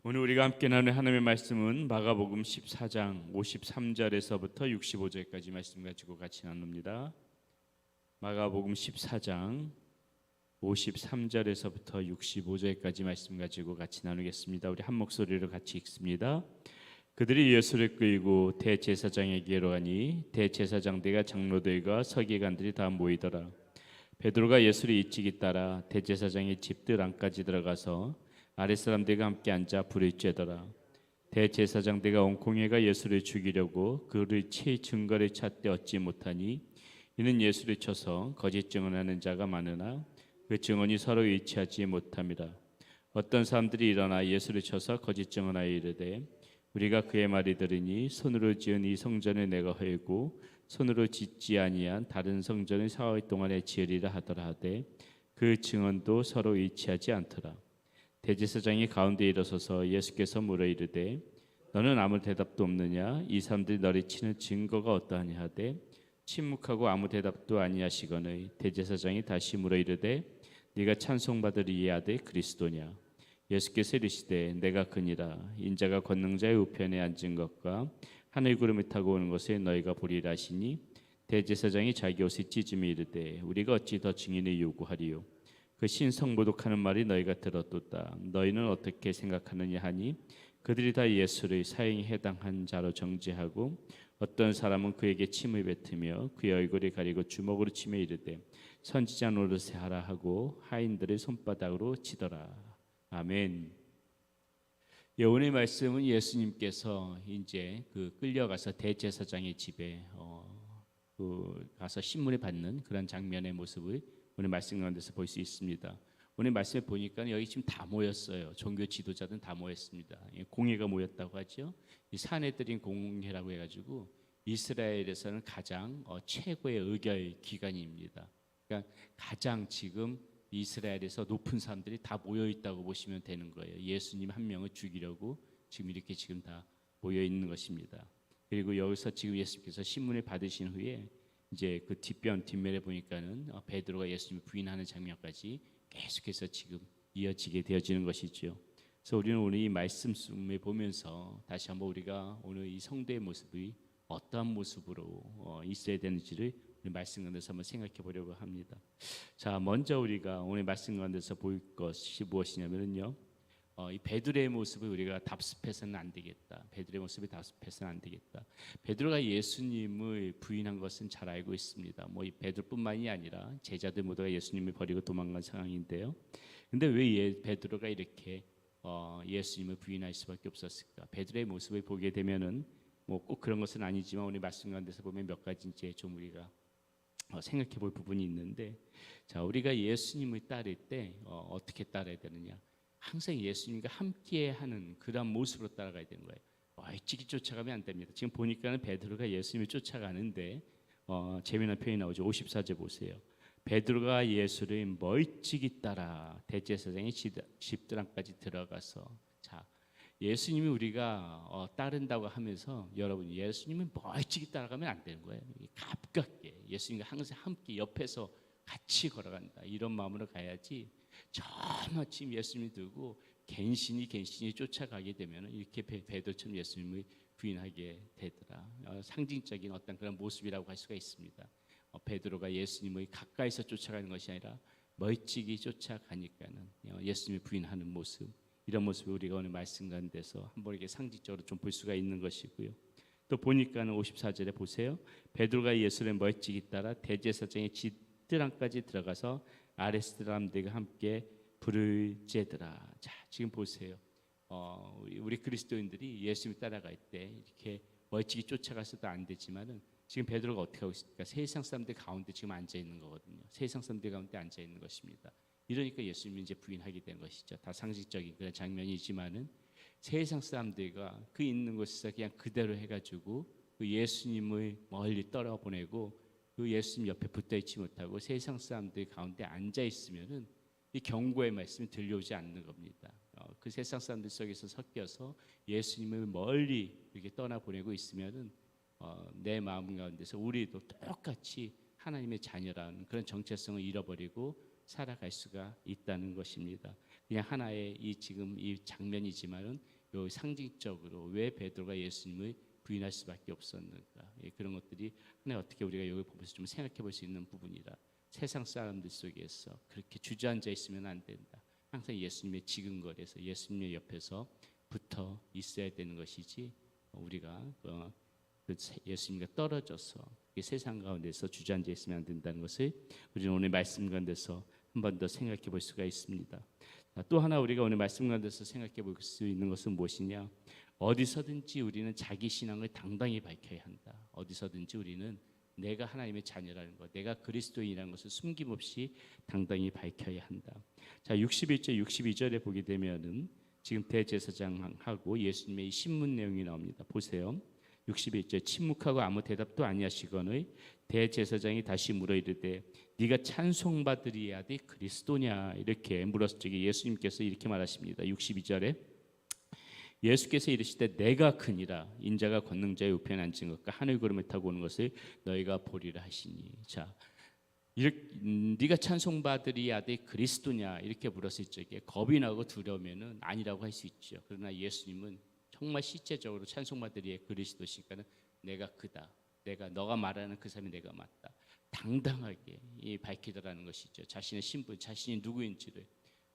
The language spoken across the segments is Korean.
오늘 우리가 함께 나누는 하나님의 말씀은 마가복음 14장 53절에서부터 65절까지 말씀 가지고 같이 나눕니다. 마가복음 14장 53절에서부터 65절까지 말씀 가지고 같이 나누겠습니다. 우리 한 목소리로 같이 읽습니다. 그들이 예수를 끌고 대제사장에게로 가니 대제사장들과 장로들과 서기관들이 다 모이더라. 베드로가 예수를 일찍이 따라 대제사장의 집들 안까지 들어가서 아랫사람들과 함께 앉아 불을 쬐더라. 대제사장들과 온 공회가 예수를 죽이려고 그를 칠 증거를 찾되 얻지 못하니 이는 예수를 쳐서 거짓 증언하는 자가 많으나 그 증언이 서로 일치하지 못함이라. 어떤 사람들이 일어나 예수를 쳐서 거짓 증언하여 이르되 우리가 그의 말이 들으니 손으로 지은 이 성전을 내가 헐고 손으로 짓지 아니한 다른 성전을 사흘 동안에 지으리라 하더라 하되 그 증언도 서로 일치하지 않더라. 대제사장이 가운데 일어서서 예수께서 물어 이르되 너는 아무 대답도 없느냐? 이 사람들이 너를 치는 증거가 어떠하냐 하되 침묵하고 아무 대답도 아니하시거늘 대제사장이 다시 물어 이르되 네가 찬송받을 이 아들 그리스도냐? 예수께서 이르시되 내가 그니라. 인자가 권능자의 우편에 앉은 것과 하늘 구름을 타고 오는 것을 너희가 보리라 하시니 대제사장이 자기 옷을 찢으며 이르되 우리가 어찌 더 증인을 요구하리요? 그 신성모독하는 말이 너희가 들었도다. 너희는 어떻게 생각하느냐 하니 그들이 다 예수를 사형에 해당한 자로 정죄하고 어떤 사람은 그에게 침을 뱉으며 그의 얼굴을 가리고 주먹으로 치며 이르되 선지자 노릇을 하라 하고 하인들을 손바닥으로 치더라. 아멘. 예, 오늘 말씀은 예수님께서 이제 끌려가서 대제사장의 집에 가서 신문을 받는 그런 장면의 모습을 오늘 말씀 가운데서 볼 수 있습니다. 오늘 말씀에 보니까 여기 지금 다 모였어요. 종교 지도자들은 다 모였습니다. 공회가 모였다고 하죠. 이 사내들인 공회라고 해가지고 이스라엘에서는 가장 최고의 의결 기관입니다. 그러니까 가장 지금 이스라엘에서 높은 사람들이 다 모여 있다고 보시면 되는 거예요. 예수님 한 명을 죽이려고 지금 이렇게 지금 다 모여 있는 것입니다. 그리고 여기서 지금 예수님께서 신문을 받으신 후에 이제 그 뒷면에 보니까는 베드로가 예수님을 부인하는 장면까지 계속해서 지금 이어지게 되어지는 것이죠. 그래서 우리는 오늘 이 말씀을 보면서 다시 한번 우리가 오늘 이 성도의 모습이 어떠한 모습으로 있어야 되는지를 우리 말씀 가운데서 한번 생각해 보려고 합니다. 자, 먼저 우리가 오늘 말씀 가운데서 볼 것이 무엇이냐면요. 이 베드로의 모습을 우리가 답습해서는 안 되겠다. 베드로의 모습이 답습해서는 안 되겠다. 베드로가 예수님을 부인한 것은 잘 알고 있습니다. 뭐 이 베드로뿐만이 아니라 제자들 모두가 예수님을 버리고 도망간 상황인데요. 근데 왜 베드로가 이렇게 예수님을 부인할 수밖에 없었을까? 베드로의 모습을 보게 되면은 뭐 꼭 그런 것은 아니지만 오늘 말씀 가운데서 보면 몇 가지 이제 좀 우리가 생각해 볼 부분이 있는데, 자, 우리가 예수님을 따를 때 어떻게 따라야 되느냐? 항상 예수님과 함께하는 그런 모습으로 따라가야 되는 거예요. 일찍이 쫓아가면 안 됩니다. 지금 보니까는 베드로가 예수님을 쫓아가는데 재미난 표현이 나오죠. 54절 보세요. 베드로가 예수를 멀찍이 따라 대제사장의 집들 안까지 들어가서, 자, 예수님이 우리가 따른다고 하면서 여러분 예수님을 멀찍이 따라가면 안 되는 거예요. 가깝게 예수님과 항상 함께 옆에서 같이 걸어간다, 이런 마음으로 가야지. 저마침 예수님이 들고 갠신히 쫓아가게 되면 이렇게 베드로처럼 예수님을 부인하게 되더라. 상징적인 어떤 그런 모습이라고 할 수가 있습니다. 베드로가 예수님을 가까이서 쫓아가는 것이 아니라 멀찍이 쫓아가니까는 예수님을 부인하는 모습, 이런 모습을 우리가 오늘 말씀 가운데서 한번 이렇게 상징적으로 좀 볼 수가 있는 것이고요. 또 보니까는 54절에 보세요. 베드로가 예수를 멀찍이 따라 대제사장의 집들 안까지 들어가서 아랫사람들과 함께 불을 쬐더라. 자, 지금 보세요. 우리 그리스도인들이 예수님 따라갈 때 이렇게 멀찍이 쫓아가서도 안 되지만은 지금 베드로가 어떻게 하고 있습니까? 세상 사람들 가운데 지금 앉아 있는 거거든요. 세상 사람들 가운데 앉아 있는 것입니다. 이러니까 예수님이 이제 부인하게 된 것이죠. 다 상식적인 그런 장면이지만은 세상 사람들과 그 있는 곳에서 그냥 그대로 해가지고 그 예수님을 멀리 떠나보내고 그 예수님 옆에 붙어 있지 못하고 세상 사람들 가운데 앉아 있으면은 이 경고의 말씀이 들려오지 않는 겁니다. 그 세상 사람들 속에서 섞여서 예수님을 멀리 이렇게 떠나보내고 있으면은 내 마음 가운데서 우리도 똑같이 하나님의 자녀라는 그런 정체성을 잃어버리고 살아갈 수가 있다는 것입니다. 그냥 하나의 이 지금 이 장면이지만은 요 상징적으로 왜 베드로가 예수님을 부인할 수밖에 없었는가? 그런 것들이 하나 어떻게 우리가 여기 보면서 좀 생각해 볼 수 있는 부분이라. 세상 사람들 속에서 그렇게 주저앉아 있으면 안 된다. 항상 예수님의 지근거리에서 예수님의 옆에서 붙어 있어야 되는 것이지, 우리가 예수님과 떨어져서 세상 가운데서 주저앉아 있으면 안 된다는 것을 우리는 오늘 말씀 가운데서 한 번 더 생각해 볼 수가 있습니다. 또 하나 우리가 오늘 말씀 가운데서 생각해 볼 수 있는 것은 무엇이냐? 어디서든지 우리는 자기 신앙을 당당히 밝혀야 한다. 어디서든지 우리는 내가 하나님의 자녀라는 것, 내가 그리스도인이라는 것을 숨김없이 당당히 밝혀야 한다. 자, 61절, 62절에 보게 되면은 지금 대제사장하고 예수님의 이 신문 내용이 나옵니다. 보세요. 61절, 침묵하고 아무 대답도 아니하시거늘 대제사장이 다시 물어 이르되 네가 찬송받으리야 네 그리스도냐, 이렇게 물었을 적에 예수님께서 이렇게 말하십니다. 62절에 예수께서 이르시되 내가 크니라 인자가 권능자의 우편에 앉은 것과 하늘 구름을 타고 오는 것을 너희가 보리라 하시니. 자, 네가 찬송받으리야 네 그리스도냐, 이렇게 물었을 적에 겁이 나고 두려우면은 아니라고 할 수 있죠. 그러나 예수님은 정말 실제적으로 찬송받으리의 그리스도시니까는 내가 크다, 내가 너가 말하는 그 사람이 내가 맞다, 당당하게 밝히더라는 것이죠. 자신의 신분, 자신이 누구인지를.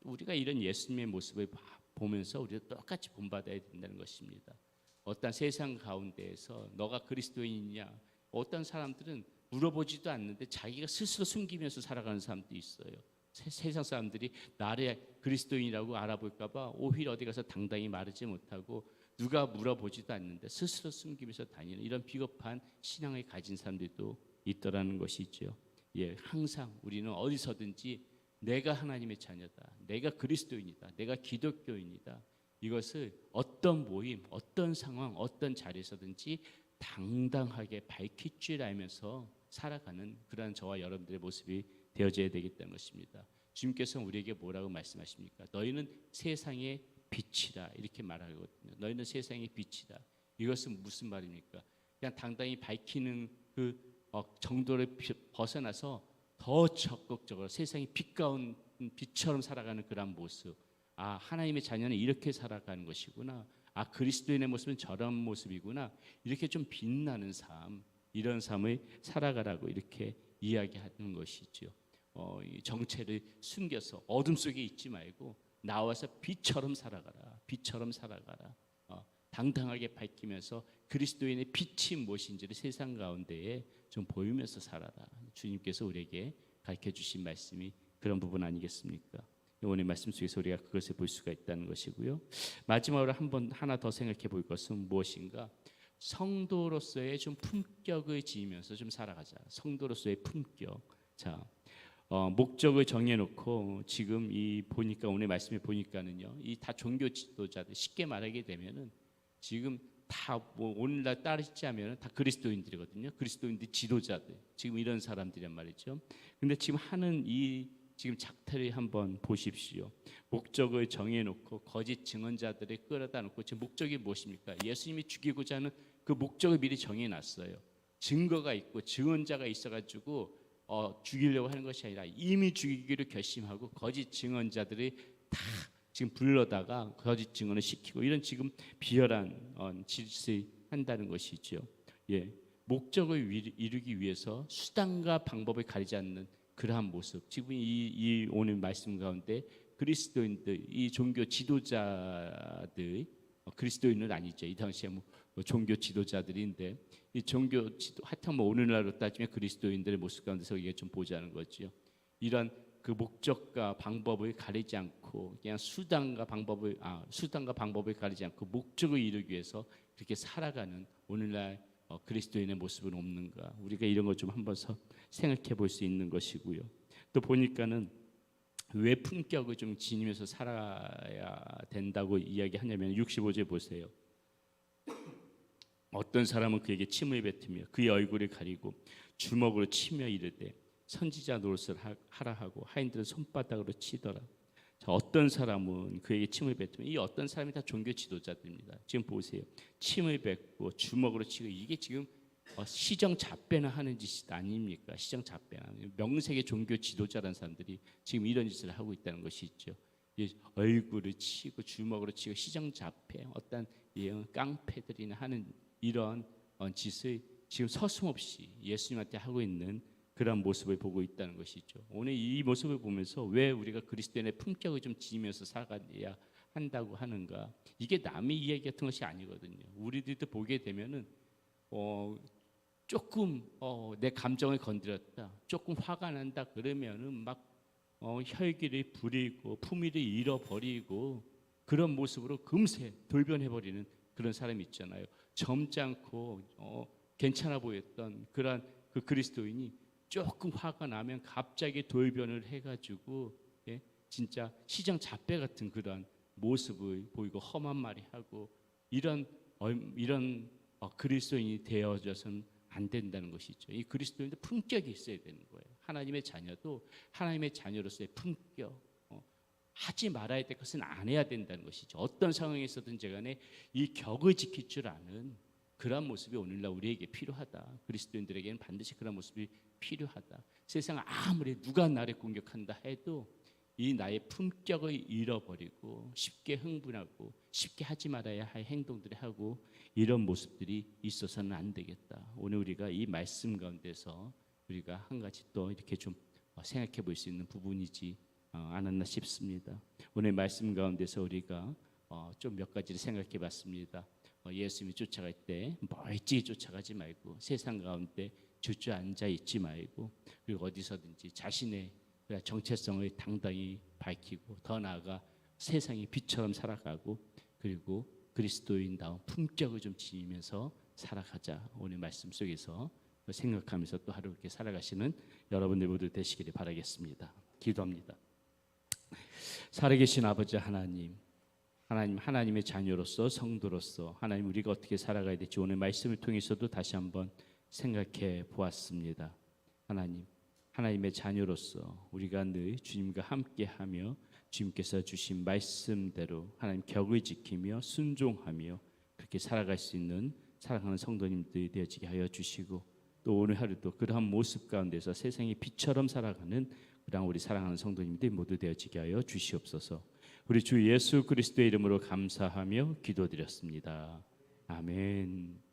우리가 이런 예수님의 모습을 보면서 우리도 똑같이 본받아야 된다는 것입니다. 어떤 세상 가운데에서 너가 그리스도인이냐, 어떤 사람들은 물어보지도 않는데 자기가 스스로 숨기면서 살아가는 사람도 있어요. 세상 사람들이 나를 그리스도인이라고 알아볼까 봐 오히려 어디 가서 당당히 말하지 못하고 누가 물어보지도 않는데 스스로 숨기면서 다니는 이런 비겁한 신앙을 가진 사람들도 있더라는 것이죠. 항상 우리는 어디서든지 내가 하나님의 자녀다, 내가 그리스도인이다, 내가 기독교인이다, 이것을 어떤 모임, 어떤 상황, 어떤 자리에서든지 당당하게 밝힐 줄 알면서 살아가는 그러한 저와 여러분들의 모습이 되어져야 되겠다는 것입니다. 주님께서 우리에게 뭐라고 말씀하십니까? 너희는 세상의 빛이다, 이렇게 말하거든요. 너희는 세상의 빛이다. 이것은 무슨 말입니까? 그냥 당당히 밝히는 그 정도를 벗어나서 더 적극적으로 세상의 빛 가운 빛처럼 살아가는 그런 모습. 아, 하나님의 자녀는 이렇게 살아가는 것이구나. 아, 그리스도인의 모습은 저런 모습이구나. 이렇게 좀 빛나는 삶, 이런 삶을 살아가라고 이렇게 이야기하는 것이죠. 이 정체를 숨겨서 어둠 속에 있지 말고 나와서 빛처럼 살아가라. 빛처럼 살아가라. 당당하게 밝히면서 그리스도인의 빛이 무엇인지를 세상 가운데에 좀 보이면서 살아라. 주님께서 우리에게 가르쳐 주신 말씀이 그런 부분 아니겠습니까? 오늘 말씀 속에서 우리가 그것을 볼 수가 있다는 것이고요. 마지막으로 하나 더 생각해 볼 것은 무엇인가? 성도로서의 좀 품격을 지으면서 좀 살아가자. 성도로서의 품격. 자, 목적을 정해놓고 지금 보니까 오늘 말씀에 보니까는요, 이 다 종교 지도자들 쉽게 말하게 되면은 지금 다 오늘날 따르자면은 다 그리스도인들이거든요. 그리스도인들 지도자들 지금 이런 사람들이란 말이죠. 근데 지금 하는 지금 작태를 한번 보십시오. 목적을 정해놓고 거짓 증언자들을 끌어다 놓고 지금 목적이 무엇입니까? 예수님이 죽이고자 하는 그 목적을 미리 정해놨어요. 증거가 있고 증언자가 있어가지고 죽이려고 하는 것이 아니라 이미 죽이기로 결심하고 거짓 증언자들이 다 지금 불러다가 거짓 증언을 시키고 이런 지금 비열한 짓을 한다는 것이죠. 목적을 이루기 위해서 수단과 방법을 가리지 않는 그러한 모습. 지금 이 오늘 말씀 가운데 그리스도인들, 이 종교 지도자들, 그리스도인은 아니죠. 이 당시에 종교 지도자들인데 이 종교 지도 하여튼 오늘날로 따지면 그리스도인들의 모습 가운데서 이게 좀 보자는 거죠. 이런 그 목적과 방법을 가리지 않고 그냥 수단과 방법을 가리지 않고 목적을 이루기 위해서 그렇게 살아가는 오늘날 그리스도인의 모습은 없는가? 우리가 이런 걸 좀 한번 생각해 볼 수 있는 것이고요. 또 보니까는 왜 품격을 좀 지니면서 살아야 된다고 이야기하냐면 65절 보세요. 어떤 사람은 그에게 침을 뱉으며 그의 얼굴을 가리고 주먹으로 치며 이르되 선지자 노릇을 하라 하고 하인들은 손바닥으로 치더라. 자, 어떤 사람은 그에게 침을 뱉으며, 이 어떤 사람이 다 종교 지도자들입니다. 지금 보세요. 침을 뱉고 주먹으로 치고, 이게 지금 시정잡배나 하는 짓이 아닙니까? 시정잡배나 명색의 종교 지도자라는 사람들이 지금 이런 짓을 하고 있다는 것이 있죠. 얼굴을 치고 주먹으로 치고 시정 잡혀 어떤 깡패들이나 하는 이런 짓을 지금 서슴없이 예수님한테 하고 있는 그런 모습을 보고 있다는 것이죠. 오늘 이 모습을 보면서 왜 우리가 그리스도인의 품격을 좀 지니면서 살아가야 한다고 하는가? 이게 남의 이야기 같은 것이 아니거든요. 우리들도 보게 되면은 조금 내 감정을 건드렸다, 조금 화가 난다 그러면은 막 혈기를 부리고 품위를 잃어버리고 그런 모습으로 금세 돌변해버리는 그런 사람이 있잖아요. 점잖고 괜찮아 보였던 그런 그 그리스도인이 조금 화가 나면 갑자기 돌변을 해가지고 진짜 시장 잡배 같은 그런 모습을 보이고 험한 말이 하고 이런 그리스도인이 되어져서는 안 된다는 것이죠. 이 그리스도인도 품격이 있어야 되는 거예요. 하나님의 자녀도 하나님의 자녀로서의 품격, 하지 말아야 될 것은 안 해야 된다는 것이죠. 어떤 상황에서든지 간에 이 격을 지킬 줄 아는 그런 모습이 오늘날 우리에게 필요하다. 그리스도인들에게는 반드시 그런 모습이 필요하다. 세상 아무리 누가 나를 공격한다 해도 이 나의 품격을 잃어버리고 쉽게 흥분하고 쉽게 하지 말아야 할 행동들을 하고 이런 모습들이 있어서는 안 되겠다. 오늘 우리가 이 말씀 가운데서 우리가 한 가지 또 이렇게 좀 생각해 볼 수 있는 부분이지 않았나 싶습니다. 오늘 말씀 가운데서 우리가 좀 몇 가지를 생각해 봤습니다. 예수님이 쫓아갈 때 멀찍이 쫓아가지 말고 세상 가운데 주저앉아 있지 말고 그리고 어디서든지 자신의 정체성을 당당히 밝히고 더 나아가 세상의 빛처럼 살아가고 그리고 그리스도인다운 품격을 좀 지니면서 살아가자. 오늘 말씀 속에서 생각하면서 또 하루 이렇게 살아가시는 여러분들 모두 되시기를 바라겠습니다. 기도합니다. 살아계신 아버지 하나님, 하나님의 자녀로서 성도로서 하나님 우리가 어떻게 살아가야 될지 오늘 말씀을 통해서도 다시 한번 생각해 보았습니다. 하나님의 자녀로서 우리가 늘 주님과 함께하며 주님께서 주신 말씀대로 하나님 격을 지키며 순종하며 그렇게 살아갈 수 있는 사랑하는 성도님들이 되어지게 하여 주시고 또 오늘 하루도 그러한 모습 가운데서 세상의 빛처럼 살아가는 그러한 우리 사랑하는 성도님들이 모두 되어지게 하여 주시옵소서. 우리 주 예수 그리스도의 이름으로 감사하며 기도드렸습니다. 아멘.